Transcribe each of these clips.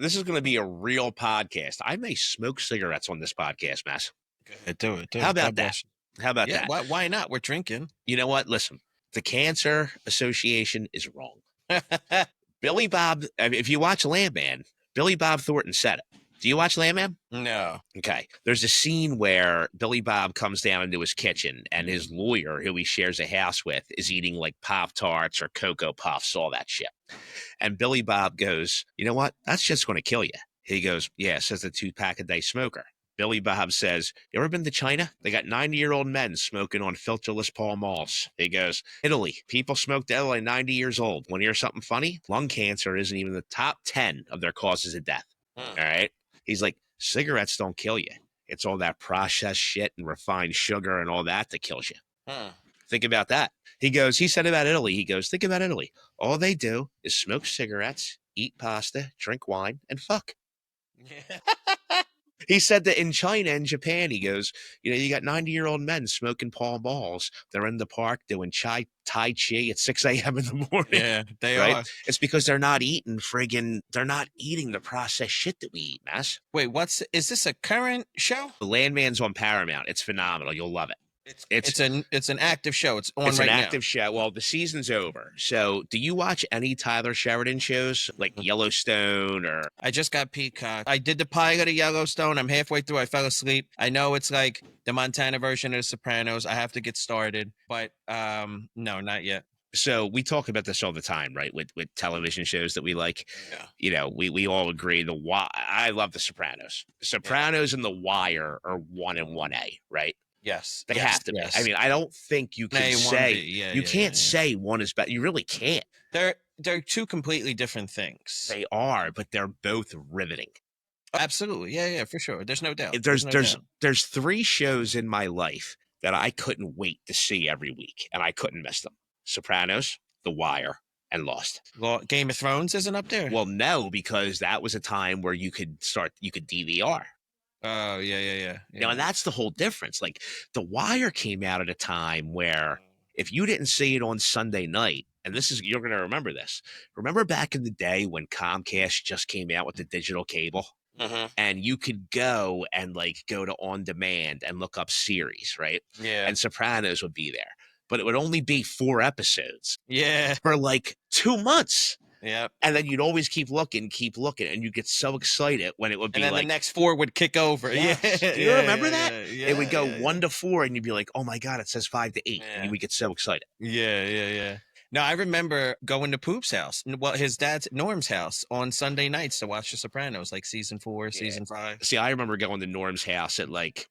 This is going to be a real podcast. I may smoke cigarettes on this podcast, Mass. Go ahead, do it. How about that? How about Yeah, that? why not? We're drinking. You know what? Listen, the Cancer Association is wrong. Billy Bob, if you watch Landman, Billy Bob Thornton said it. Do you watch Landman? No. Okay. There's a scene where Billy Bob comes down into his kitchen and his lawyer, who he shares a house with, is eating like Pop-Tarts or Cocoa Puffs, all that shit. And Billy Bob goes, you know what? That's just going to kill you. He goes, yeah, says the 2-pack-a-day smoker. Billy Bob says, you ever been to China? They got 90-year-old men smoking on filterless Pall Malls. He goes, Italy. People smoke till they're 90 years old. Want to hear something funny? Lung cancer isn't even the top 10 of their causes of death. All right? He's like, cigarettes don't kill you. It's all that processed shit and refined sugar and all that kills you. Think about that. He said about Italy, he goes, think about Italy. All they do is smoke cigarettes, eat pasta, drink wine, and fuck. Yeah. He said that in China and Japan, he goes, you know, you got 90-year-old men smoking Pall Malls. They're in the park doing Tai Chi at 6 a.m. in the morning. Yeah, they right? are. It's because they're not eating the processed shit that we eat, Mass. Wait, is this a current show? The Landman's on Paramount. It's phenomenal. You'll love it. It's an active show. It's on right now. It's an active show. Well, the season's over. So do you watch any Tyler Sheridan shows like Yellowstone or? I just got Peacock. I did the pilot of Yellowstone. I'm halfway through. I fell asleep. I know it's like the Montana version of The Sopranos. I have to get started, but no, not yet. So we talk about this all the time, right? With television shows that we like. Yeah. You know, we all agree I love The Sopranos. Sopranos and The Wire are 1 and 1A, right? Yes. They have to be. I mean, I don't think you can say you can't say one is better. You really can't. They're two completely different things. They are, but they're both riveting. Absolutely. Yeah, for sure. There's no doubt. There's 3 shows in my life that I couldn't wait to see every week, and I couldn't miss them. Sopranos, The Wire, and Lost. Well, Game of Thrones isn't up there? Well, no, because that was a time where you could DVR. Oh, yeah. You know, and that's the whole difference. Like, The Wire came out at a time where if you didn't see it on Sunday night, and you're going to remember this. Remember back in the day when Comcast just came out with the digital cable? Mm-hmm. And you could go to On Demand and look up series, right? Yeah. And Sopranos would be there. But it would only be 4 episodes. Yeah. For like 2 months. Yeah. And then you'd always keep looking, and you get so excited when it would be and then the next 4 would kick over. Yes. Yeah. Do you remember that? Yeah, it would go 1 to 4, and you'd be like, oh my God, it says 5 to 8. Yeah. And you would get so excited. Yeah. No, I remember going to Poop's house, his dad's Norm's house on Sunday nights to watch The Sopranos, like season 4, season 5. See, I remember going to Norm's house at like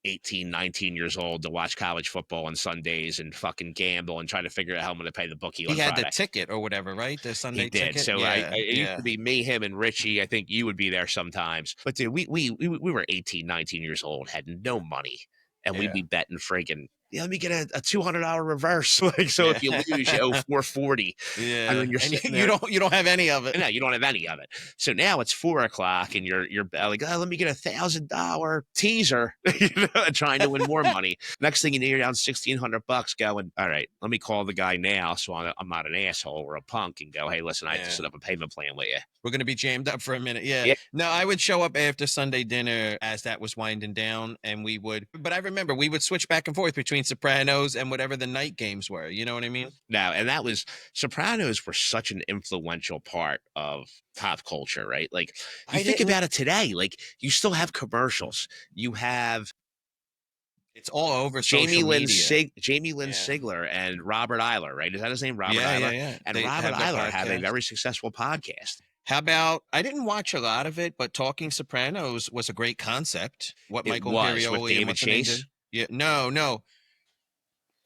18, 19 years old to watch college football on Sundays and fucking gamble and try to figure out how I'm going to pay the bookie on Friday. He had the ticket or whatever, right? The Sunday ticket? He did. So it used to be me, him, and Richie. I think you would be there sometimes. But dude, we were 18, 19 years old, had no money, and we'd be betting friggin', let me get a $200 reverse. If you lose, you owe $440. Yeah, and then you don't have any of it. No, you don't have any of it. So now it's 4:00, and you're like, oh, let me get $1,000 teaser, trying to win more money. Next thing you know, you're down $1,600, going, all right, let me call the guy now, so I'm not an asshole or a punk, and go, hey, listen, I have to set up a payment plan with you. We're gonna be jammed up for a minute. Yeah. No, I would show up after Sunday dinner as that was winding down, and but I remember we would switch back and forth between Sopranos and whatever the night games were. You know what I mean? No, and Sopranos were such an influential part of pop culture, right? Like, you think about it today, like, you still have commercials. You have it's all over Jamie Lynn media. Sigler and Robert Eiler, right? Is that his name? Robert Eiler? Yeah. And Robert Eiler have a very successful podcast. How about, I didn't watch a lot of it, but Talking Sopranos was a great concept. Michael Imperioli with David Chase? Yeah, no.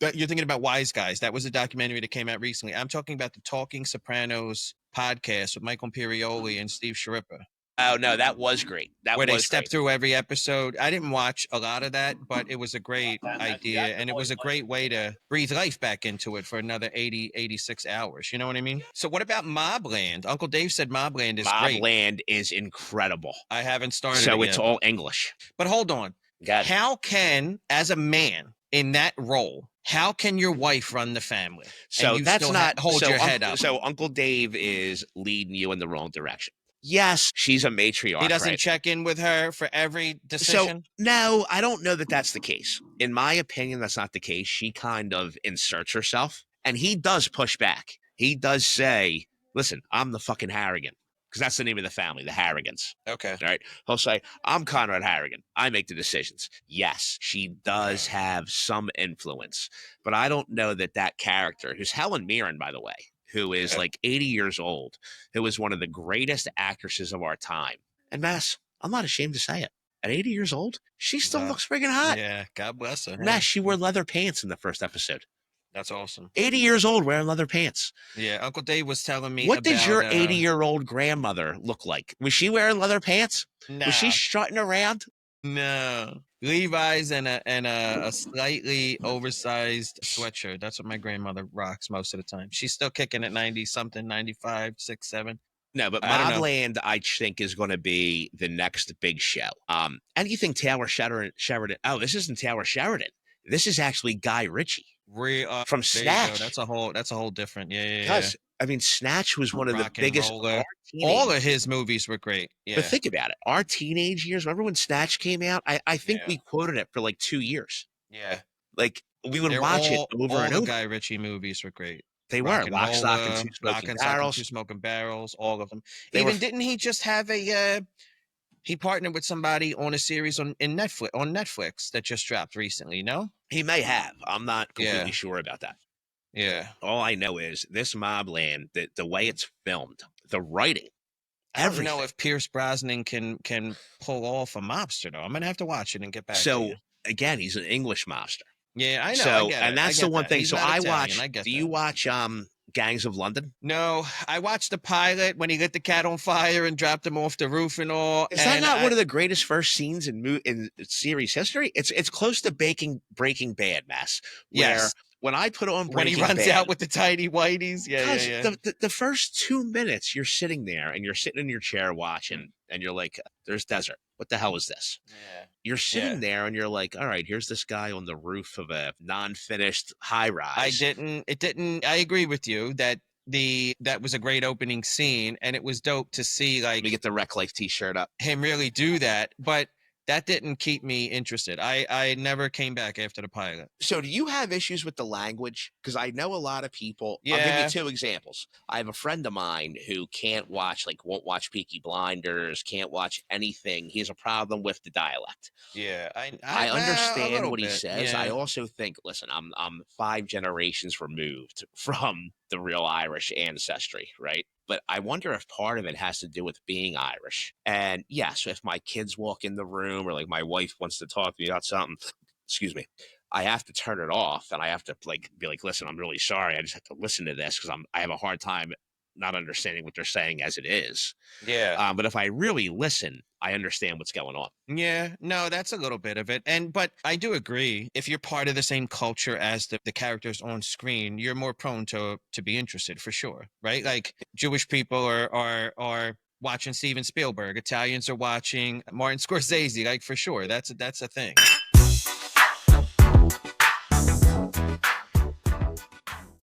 You're thinking about Wise Guys. That was a documentary that came out recently. I'm talking about the Talking Sopranos podcast with Michael Imperioli and Steve Sciarippa. Oh, no, that was great. Where they step through every episode. I didn't watch a lot of that, but it was a great idea, and it was a great way to breathe life back into it for another 86 hours. You know what I mean? So what about Mobland? Uncle Dave said Mobland is great. Mobland is incredible. I haven't started So it it's all English. But hold on. How can, as a man in that role, how can your wife run the family? So that's not hold your head up. So Uncle Dave is leading you in the wrong direction. Yes, she's a He matriarch, doesn't right? check in with her for every So, decision? no, I don't know that that's the case. In my opinion, that's not the case. She kind of inserts herself, and he does push back. He does say, listen, I'm the fucking Harrigan, because that's the name of the family, the Harrigans. Okay. All right. He'll say, I'm Conrad Harrigan. I make the decisions. Yes, she does have some influence, but I don't know that that character, who's Helen Mirren, by the way, who is Yeah. like 80 years old, who is one of the greatest actresses of our time. And Mass, I'm not ashamed to say it. At 80 years old, she still Uh, looks friggin' hot. yeah, God bless her. Mass, she wore leather pants in the first episode. That's awesome. 80 years old wearing leather pants. Yeah, Uncle Dave was telling me What did about your 80-year-old grandmother look like? Was she wearing leather pants? Was she nah, strutting around? no. Levi's and a slightly oversized sweatshirt. That's what my grandmother rocks most of the time. She's still kicking at 90 something, 95, 6, 7. No, but I don't know. Mobland, I think, is going to be the next big show. And you think Taylor Sheridan? Oh, this isn't Taylor Sheridan. This is actually Guy Ritchie from There you go. Snatch. That's a whole different. Yeah. Because I mean, Snatch was one of the Rock and biggest. roller. All of his movies were great. But Yeah. think about it. Our teenage years, remember when Snatch came out? I think Yeah. we quoted it for like 2 years. Yeah. Like we would They're watch it over all and the over. Guy Ritchie movies were great. They were Rock and Lock, Stock, and Roller, Two Lock Smoking and Stock and Barrels. Two Smoking Barrels, all of them. They were. Didn't he just have he partnered with somebody on a series on Netflix that just dropped recently, no? He may have. I'm not completely Yeah. sure about that. Yeah. All I know is this Mobland, the way it's filmed, the writing, I don't everything. know if Pierce Brosnan can pull off a mobster though. I'm gonna have to watch it and get back to So you. again, he's an English mobster. Yeah, I know. So, I get and it. I that's the get one that. thing. He's So not I Italian. watch. I get Do that. you watch Gangs of London? No, I watched the pilot when he lit the cat on fire and dropped him off the roof and all. Is that not one of the greatest first scenes in series history? It's close to Breaking Bad, Mess. Where Yes. when I put on When he Breaking runs Bad, out with the tidy whiteys? Yeah. the first 2 minutes you're sitting there and you're sitting in your chair watching, and you're like, "There's desert. What the hell is this?" Yeah. You're sitting there and you're like, "All right, here's this guy on the roof of a non-finished high rise." I agree with you that that was a great opening scene and it was dope to see Let me like get the Wreck Life T-shirt up. him really do that, but that didn't keep me interested. I never came back after the pilot. So, do you have issues with the language? Because I know a lot of people. I'll give you Yeah. 2 examples. I have a friend of mine who can't watch, like, won't watch Peaky Blinders, can't watch anything. He has a problem with the dialect. Yeah, I well, a understand little what he bit, says. I yeah. also think, listen, I'm 5 generations removed from the real Irish ancestry, right? But I wonder if part of it has to do with being Irish. And yes, if my kids walk in the room or like my wife wants to talk to me about something, excuse me, I have to turn it off and I have to like be like, listen, I'm really sorry. I just have to listen to this because I have a hard time not understanding what they're saying as it is. Yeah. But if I really listen, I understand what's going on. Yeah, no, that's a little bit of it. But I do agree. If you're part of the same culture as the characters on screen, you're more prone to be interested for sure, right? Like Jewish people are watching Steven Spielberg, Italians are watching Martin Scorsese, like for sure. That's a thing.